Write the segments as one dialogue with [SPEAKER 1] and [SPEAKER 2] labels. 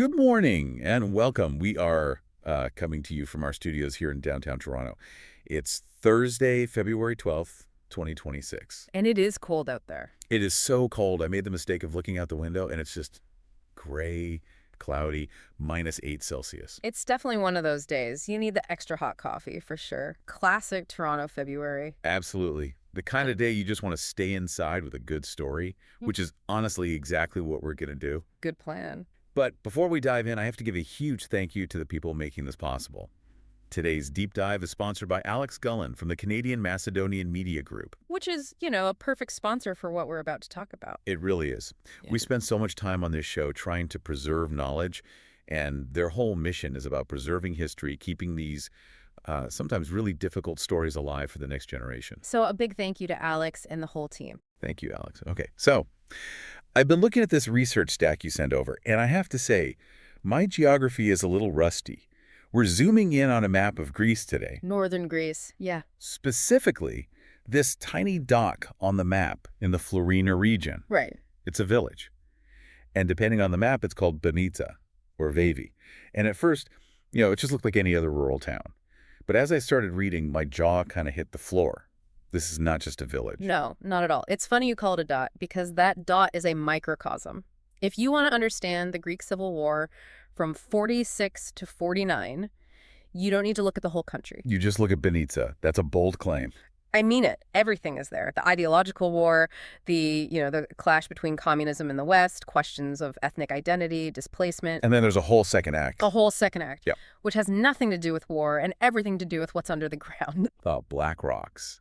[SPEAKER 1] Good morning and welcome. We are coming to you from our studios here in downtown Toronto. It's Thursday, February 12th, 2026.
[SPEAKER 2] And it is cold out there.
[SPEAKER 1] It is so cold. I made the mistake of looking out the window and it's just gray, cloudy, -8 Celsius.
[SPEAKER 2] It's definitely one of those days. You need the extra hot coffee for sure. Classic Toronto February.
[SPEAKER 1] Absolutely. The kind of day you just want to stay inside with a good story, which is honestly exactly what we're going to do.
[SPEAKER 2] Good plan.
[SPEAKER 1] But before we dive in, I have to give a huge thank you to the people making this possible. Today's deep dive is sponsored by Alex Gullen from the Canadian Macedonian Media Group.
[SPEAKER 2] Which is, a perfect sponsor for what we're about to talk about.
[SPEAKER 1] It really is.
[SPEAKER 2] Yeah.
[SPEAKER 1] We spend so much time on this show trying to preserve knowledge, and their whole mission is about preserving history, keeping these sometimes really difficult stories alive for the next generation.
[SPEAKER 2] So a big thank you to Alex and the whole team.
[SPEAKER 1] Thank you, Alex. Okay, so I've been looking at this research stack you sent over, and I have to say, my geography is a little rusty. We're zooming in on a map of Greece today.
[SPEAKER 2] Northern Greece, yeah.
[SPEAKER 1] Specifically, this tiny dot on the map in the Florina region.
[SPEAKER 2] Right.
[SPEAKER 1] It's a village. And depending on the map, it's called Banitsa or Vavi. And at first, it just looked like any other rural town. But as I started reading, my jaw kind of hit the floor. This is not just a village.
[SPEAKER 2] No, not at all. It's funny you call it a dot because that dot is a microcosm. If you want to understand the Greek Civil War from 46 to 49, you don't need to look at the whole country.
[SPEAKER 1] You just look at Banitsa. That's a bold claim.
[SPEAKER 2] I mean it. Everything is there. The ideological war, the clash between communism and the West, questions of ethnic identity, displacement.
[SPEAKER 1] And then there's a whole second act.
[SPEAKER 2] A whole second act,
[SPEAKER 1] Yep.
[SPEAKER 2] which has nothing to do with war and everything to do with what's under the ground.
[SPEAKER 1] The Black Rocks.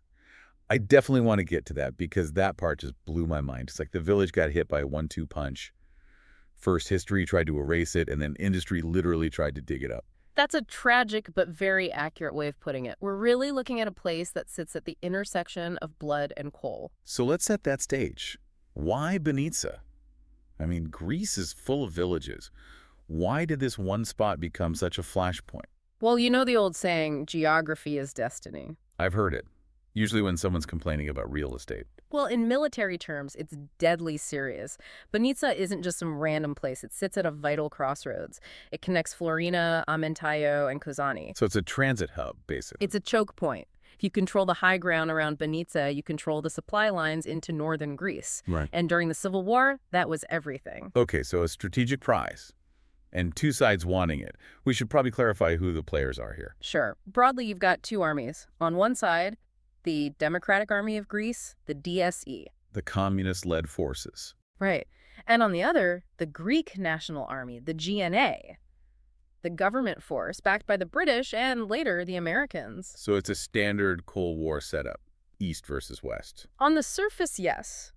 [SPEAKER 1] I definitely want to get to that because that part just blew my mind. It's like the village got hit by a 1-2 punch. First, history tried to erase it, and then industry literally tried to dig it up.
[SPEAKER 2] That's a tragic but very accurate way of putting it. We're really looking at a place that sits at the intersection of blood and coal.
[SPEAKER 1] So let's set that stage. Why Banitsa? I mean, Greece is full of villages. Why did this one spot become such a flashpoint?
[SPEAKER 2] Well, you know the old saying, geography is destiny.
[SPEAKER 1] I've heard it. Usually when someone's complaining about real estate.
[SPEAKER 2] Well, in military terms, it's deadly serious. Banitsa isn't just some random place. It sits at a vital crossroads. It connects Florina, Amentaio, and Kozani.
[SPEAKER 1] So it's a transit hub, basically.
[SPEAKER 2] It's a choke point. If you control the high ground around Banitsa, you control the supply lines into northern Greece.
[SPEAKER 1] Right.
[SPEAKER 2] And during the Civil War, that was everything.
[SPEAKER 1] Okay, so a strategic prize. And two sides wanting it. We should probably clarify who the players are here.
[SPEAKER 2] Sure. Broadly, you've got two armies. On one side, the Democratic Army of Greece, the DSE.
[SPEAKER 1] The communist-led forces.
[SPEAKER 2] Right. And on the other, the Greek National Army, the GNA, the government force backed by the British and later the Americans.
[SPEAKER 1] So it's a standard Cold War setup, East versus West.
[SPEAKER 2] On the surface, yes.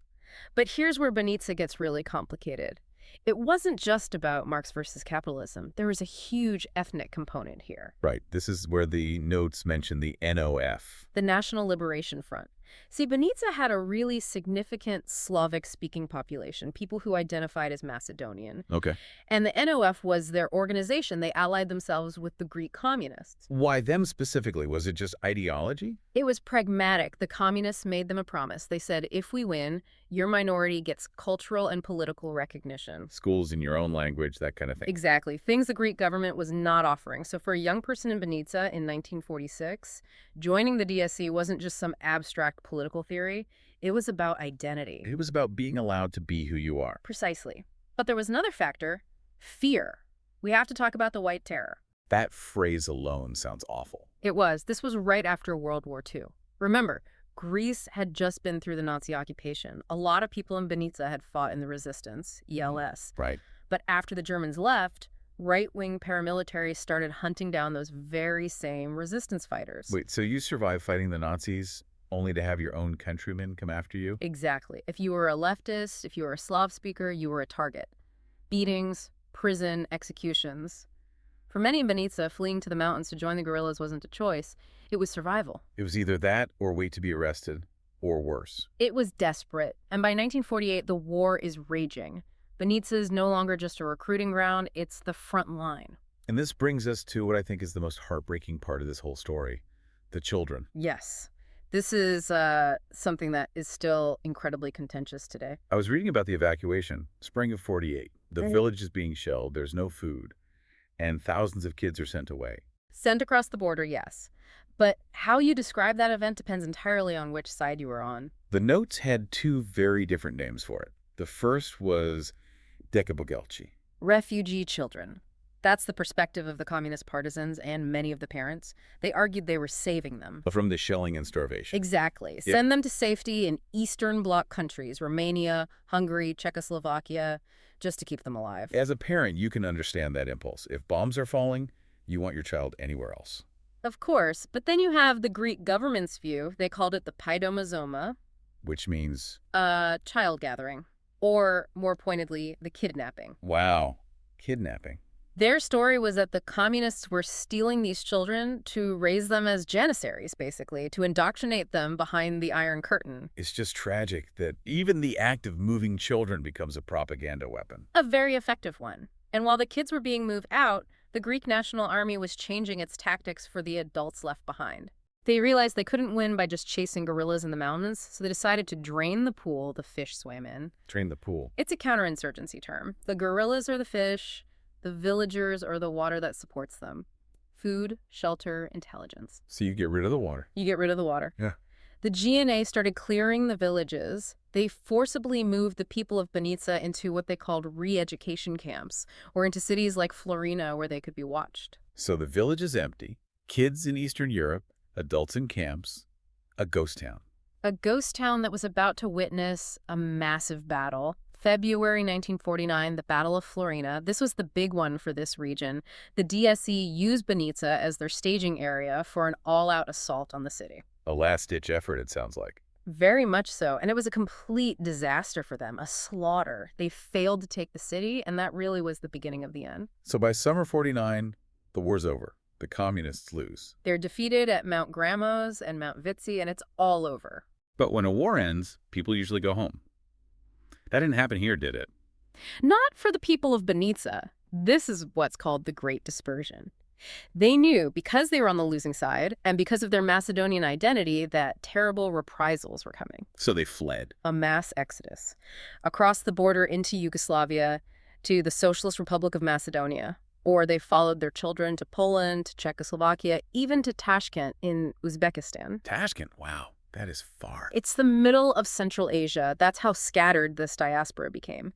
[SPEAKER 2] But here's where Banitsa gets really complicated. It wasn't just about Marx versus capitalism. There was a huge ethnic component here.
[SPEAKER 1] Right. This is where the notes mention the NOF.
[SPEAKER 2] The National Liberation Front. See, Banitsa had a really significant Slavic-speaking population, people who identified as Macedonian.
[SPEAKER 1] Okay.
[SPEAKER 2] And the NOF was their organization. They allied themselves with the Greek communists.
[SPEAKER 1] Why them specifically? Was it just ideology?
[SPEAKER 2] It was pragmatic. The communists made them a promise. They said, if we win, your minority gets cultural and political recognition.
[SPEAKER 1] Schools in your own language, that kind of thing.
[SPEAKER 2] Exactly. Things the Greek government was not offering. So for a young person in Banitsa in 1946, joining the DSE wasn't just some abstract political theory. It was about identity.
[SPEAKER 1] It was about being allowed to be who you are.
[SPEAKER 2] Precisely. But there was another factor, fear. We have to talk about the White Terror.
[SPEAKER 1] That phrase alone sounds awful.
[SPEAKER 2] It was. This was right after World War II. Remember, Greece had just been through the Nazi occupation. A lot of people in Banitsa had fought in the resistance, ELS.
[SPEAKER 1] Right.
[SPEAKER 2] But after the Germans left, right-wing paramilitaries started hunting down those very same resistance fighters.
[SPEAKER 1] Wait, so you survived fighting the Nazis only to have your own countrymen come after you?
[SPEAKER 2] Exactly. If you were a leftist, if you were a Slav speaker, you were a target. Beatings, prison, executions. For many in Banitsa, fleeing to the mountains to join the guerrillas wasn't a choice. It was survival.
[SPEAKER 1] It was either that or wait to be arrested, or worse.
[SPEAKER 2] It was desperate. And by 1948, the war is raging. Banitsa is no longer just a recruiting ground, it's the front line.
[SPEAKER 1] And this brings us to what I think is the most heartbreaking part of this whole story, the children.
[SPEAKER 2] Yes. This is something that is still incredibly contentious today.
[SPEAKER 1] I was reading about the evacuation, spring of '48. The village is being shelled, there's no food, and thousands of kids are sent away.
[SPEAKER 2] Sent across the border, yes. But how you describe that event depends entirely on which side you were on.
[SPEAKER 1] The notes had two very different names for it. The first was Dekabogelchi.
[SPEAKER 2] Refugee children. That's the perspective of the communist partisans and many of the parents. They argued they were saving them.
[SPEAKER 1] From the shelling and starvation.
[SPEAKER 2] Exactly.
[SPEAKER 1] Yep.
[SPEAKER 2] Send them to safety in Eastern Bloc countries, Romania, Hungary, Czechoslovakia, just to keep them alive.
[SPEAKER 1] As a parent, you can understand that impulse. If bombs are falling, you want your child anywhere else.
[SPEAKER 2] Of course, but then you have the Greek government's view. They called it the paidomazoma,
[SPEAKER 1] Which means,
[SPEAKER 2] child gathering, or more pointedly, the kidnapping.
[SPEAKER 1] wow, kidnapping.
[SPEAKER 2] Their story was that the communists were stealing these children to raise them as janissaries, basically, to indoctrinate them behind the Iron Curtain.
[SPEAKER 1] It's just tragic that even the act of moving children becomes a propaganda weapon.
[SPEAKER 2] A very effective one. And while the kids were being moved out, the Greek National Army was changing its tactics for the adults left behind. They realized they couldn't win by just chasing guerrillas in the mountains, so they decided to drain the pool the fish swam in.
[SPEAKER 1] Drain the pool.
[SPEAKER 2] It's a counterinsurgency term. The guerrillas are the fish, the villagers are the water that supports them. Food, shelter, intelligence.
[SPEAKER 1] So you get rid of the water.
[SPEAKER 2] You get rid of the water.
[SPEAKER 1] Yeah.
[SPEAKER 2] The GNA started clearing the villages. They forcibly moved the people of Banitsa into what they called re-education camps, or into cities like Florina where they could be watched.
[SPEAKER 1] So the village is empty. Kids in Eastern Europe, adults in camps, a ghost town.
[SPEAKER 2] A ghost town that was about to witness a massive battle. February 1949, the Battle of Florina. This was the big one for this region. The DSE used Banitsa as their staging area for an all-out assault on the city.
[SPEAKER 1] A last-ditch effort, it sounds like.
[SPEAKER 2] Very much so. And it was a complete disaster for them, a slaughter. They failed to take the city, and that really was the beginning of the end.
[SPEAKER 1] So by summer 49, the war's over. The communists lose.
[SPEAKER 2] They're defeated at Mount Gramos and Mount Vitzi, and it's all over.
[SPEAKER 1] But when a war ends, people usually go home. That didn't happen here, did it?
[SPEAKER 2] Not for the people of Banitsa. This is what's called the Great Dispersion. They knew, because they were on the losing side, and because of their Macedonian identity, that terrible reprisals were coming.
[SPEAKER 1] So they fled.
[SPEAKER 2] A mass exodus. Across the border into Yugoslavia, to the Socialist Republic of Macedonia. Or they followed their children to Poland, to Czechoslovakia, even to Tashkent in Uzbekistan.
[SPEAKER 1] Tashkent, wow, that is far.
[SPEAKER 2] It's the middle of Central Asia. That's how scattered this diaspora became.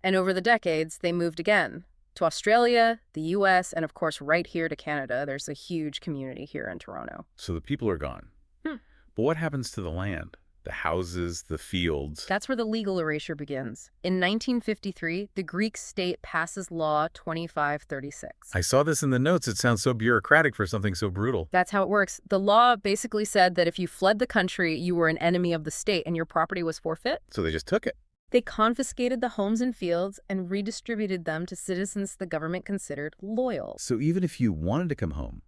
[SPEAKER 2] And over the decades, they moved again. To Australia, the U.S., and of course right here to Canada. There's a huge community here in Toronto.
[SPEAKER 1] So the people are gone. But what happens to the land? The houses, the fields?
[SPEAKER 2] That's where the legal erasure begins. In 1953, the Greek state passes Law 2536.
[SPEAKER 1] I saw this in the notes. It sounds so bureaucratic for something so brutal.
[SPEAKER 2] That's how it works. The law basically said that if you fled the country, you were an enemy of the state and your property was forfeit.
[SPEAKER 1] So they just took it.
[SPEAKER 2] They confiscated the homes and fields and redistributed them to citizens the government considered loyal.
[SPEAKER 1] So even if you wanted to come home,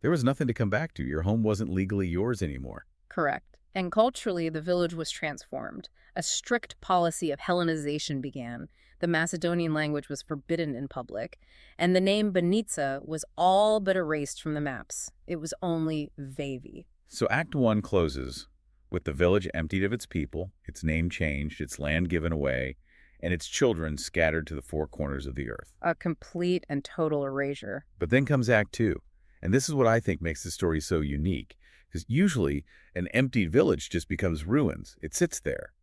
[SPEAKER 1] there was nothing to come back to. Your home wasn't legally yours anymore.
[SPEAKER 2] Correct. And culturally, the village was transformed. A strict policy of Hellenization began. The Macedonian language was forbidden in public. And the name Banitsa was all but erased from the maps. It was only Vavi.
[SPEAKER 1] So Act 1 closes with the village emptied of its people, its name changed, its land given away, and its children scattered to the four corners of the earth.
[SPEAKER 2] A complete and total erasure.
[SPEAKER 1] But then comes Act 2, and this is what I think makes the story so unique, because usually an emptied village just becomes ruins. It sits there.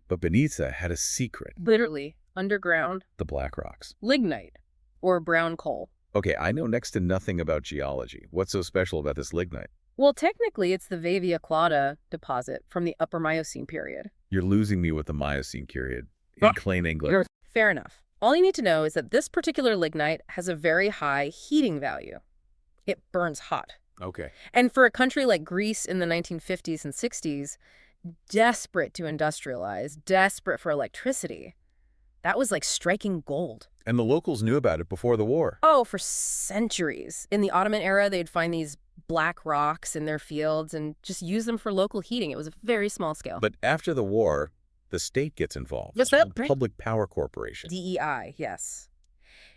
[SPEAKER 1] But Banitsa had a secret.
[SPEAKER 2] Literally, underground.
[SPEAKER 1] The Black Rocks.
[SPEAKER 2] Lignite, or brown coal.
[SPEAKER 1] Okay, I know next to nothing about geology. What's so special about this lignite?
[SPEAKER 2] Well, technically, it's the Vavia Clauda deposit from the Upper Miocene period.
[SPEAKER 1] You're losing me with the Miocene period. In plain English.
[SPEAKER 2] Fair enough. All you need to know is that this particular lignite has a very high heating value. It burns hot.
[SPEAKER 1] Okay.
[SPEAKER 2] And for a country like Greece in the 1950s and 60s, desperate to industrialize, desperate for electricity, that was like striking gold.
[SPEAKER 1] And the locals knew about it before the war.
[SPEAKER 2] Oh, for centuries. In the Ottoman era, they'd find these black rocks in their fields and just use them for local heating. It was a very small scale.
[SPEAKER 1] But after the war, the state gets involved.
[SPEAKER 2] Yes,
[SPEAKER 1] Public Power Corporation.
[SPEAKER 2] DEI, yes.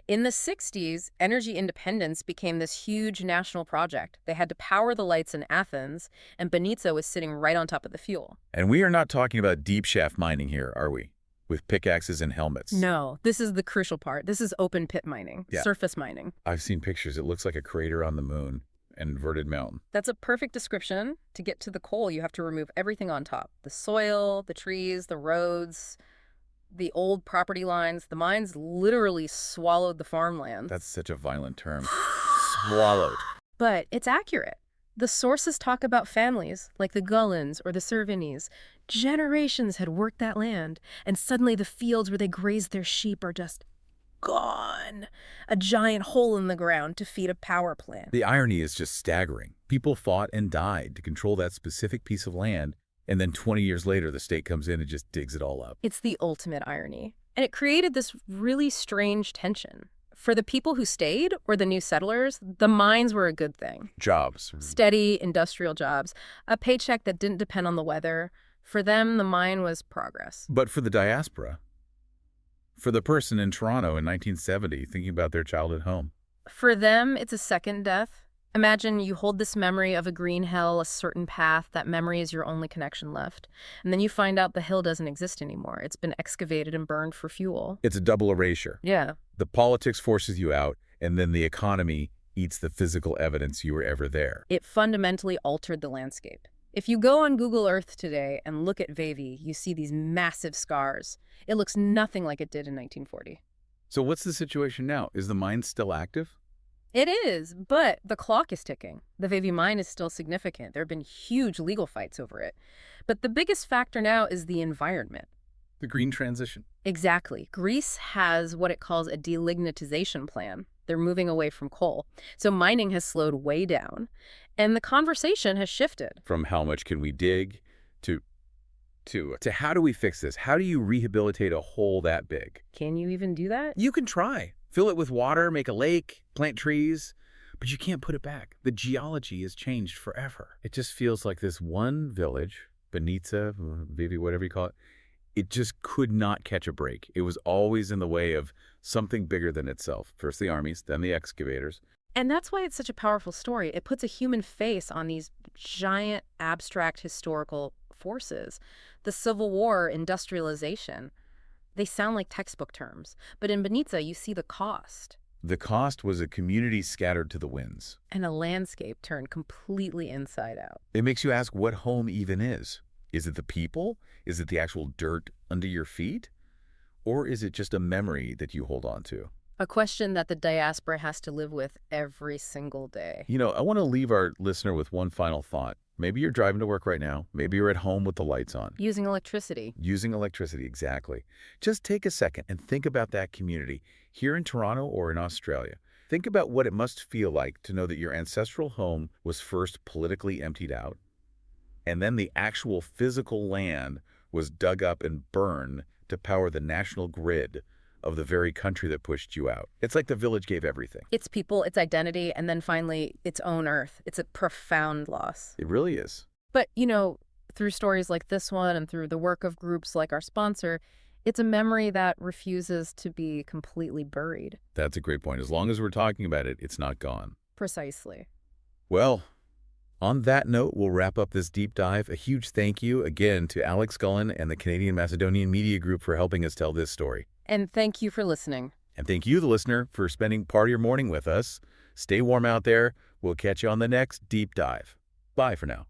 [SPEAKER 2] In the 60s, energy independence became this huge national project. They had to power the lights in Athens, and Banitsa was sitting right on top of the fuel.
[SPEAKER 1] And we are not talking about deep shaft mining here, are we? with pickaxes and helmets.
[SPEAKER 2] No, this is the crucial part. This is open pit mining,
[SPEAKER 1] Yeah.
[SPEAKER 2] surface mining.
[SPEAKER 1] I've seen pictures. It looks like a crater on the moon, an inverted mountain.
[SPEAKER 2] That's a perfect description. To get to the coal, you have to remove everything on top. The soil, the trees, the roads, the old property lines. The mines literally swallowed the farmland.
[SPEAKER 1] That's such a violent term. Swallowed.
[SPEAKER 2] But it's accurate. The sources talk about families, like the Gullens or the Servinis. Generations had worked that land, and suddenly the fields where they grazed their sheep are just gone. A giant hole in the ground to feed a power plant.
[SPEAKER 1] The irony is just staggering. People fought and died to control that specific piece of land, and then 20 years later, the state comes in and just digs it all up.
[SPEAKER 2] It's the ultimate irony. And it created this really strange tension. For the people who stayed, or the new settlers, the mines were a good thing.
[SPEAKER 1] Jobs.
[SPEAKER 2] Steady industrial jobs, a paycheck that didn't depend on the weather. For them, the mine was progress.
[SPEAKER 1] But for the diaspora, for the person in Toronto in 1970 thinking about their childhood home.
[SPEAKER 2] For them, it's a second death. Imagine you hold this memory of a green hill, a certain path. That memory is your only connection left. And then you find out the hill doesn't exist anymore. It's been excavated and burned for fuel.
[SPEAKER 1] It's a double erasure.
[SPEAKER 2] Yeah.
[SPEAKER 1] The politics forces you out, and then the economy eats the physical evidence you were ever there.
[SPEAKER 2] It fundamentally altered the landscape. If you go on Google Earth today and look at Vevey, you see these massive scars. It looks nothing like it did in 1940.
[SPEAKER 1] So what's the situation now? Is the mine still active?
[SPEAKER 2] It is, but the clock is ticking. The Vevey mine is still significant. There have been huge legal fights over it. But the biggest factor now is the environment.
[SPEAKER 1] The green transition.
[SPEAKER 2] Exactly. Greece has what it calls a delignitization plan. They're moving away from coal. So mining has slowed way down. And the conversation has shifted.
[SPEAKER 1] From how much can we dig to how do we fix this? How do you rehabilitate a hole that big?
[SPEAKER 2] Can you even do that?
[SPEAKER 1] You can try. Fill it with water, make a lake, plant trees, but you can't put it back. The geology has changed forever. It just feels like this one village, Banitsa, Vevey, whatever you call it, it just could not catch a break. It was always in the way of something bigger than itself. First the armies, then the excavators.
[SPEAKER 2] And that's why it's such a powerful story. It puts a human face on these giant, abstract historical forces. The Civil War, industrialization, they sound like textbook terms. But in Banitsa, you see the cost.
[SPEAKER 1] The cost was a community scattered to the winds.
[SPEAKER 2] And a landscape turned completely inside out.
[SPEAKER 1] It makes you ask what home even is. Is it the people? Is it the actual dirt under your feet? Or is it just a memory that you hold on to?
[SPEAKER 2] A question that the diaspora has to live with every single day.
[SPEAKER 1] You know, I want to leave our listener with one final thought. Maybe you're driving to work right now. Maybe you're at home with the lights on.
[SPEAKER 2] Using electricity.
[SPEAKER 1] Using electricity, exactly. Just take a second and think about that community here in Toronto or in Australia. Think about what it must feel like to know that your ancestral home was first politically emptied out, and then the actual physical land was dug up and burned to power the national grid of the very country that pushed you out. It's like the village gave everything.
[SPEAKER 2] Its people, its identity, and then finally its own earth. It's a profound loss.
[SPEAKER 1] It really is.
[SPEAKER 2] But, you know, through stories like this one and through the work of groups like our sponsor, it's a memory that refuses to be completely buried.
[SPEAKER 1] That's a great point. As long as we're talking about it, it's not gone.
[SPEAKER 2] Precisely.
[SPEAKER 1] Well, on that note, we'll wrap up this deep dive. A huge thank you again to Alex Gullen and the Canadian Macedonian Media Group for helping us tell this story.
[SPEAKER 2] And thank you for listening.
[SPEAKER 1] And thank you, the listener, for spending part of your morning with us. Stay warm out there. We'll catch you on the next deep dive. Bye for now.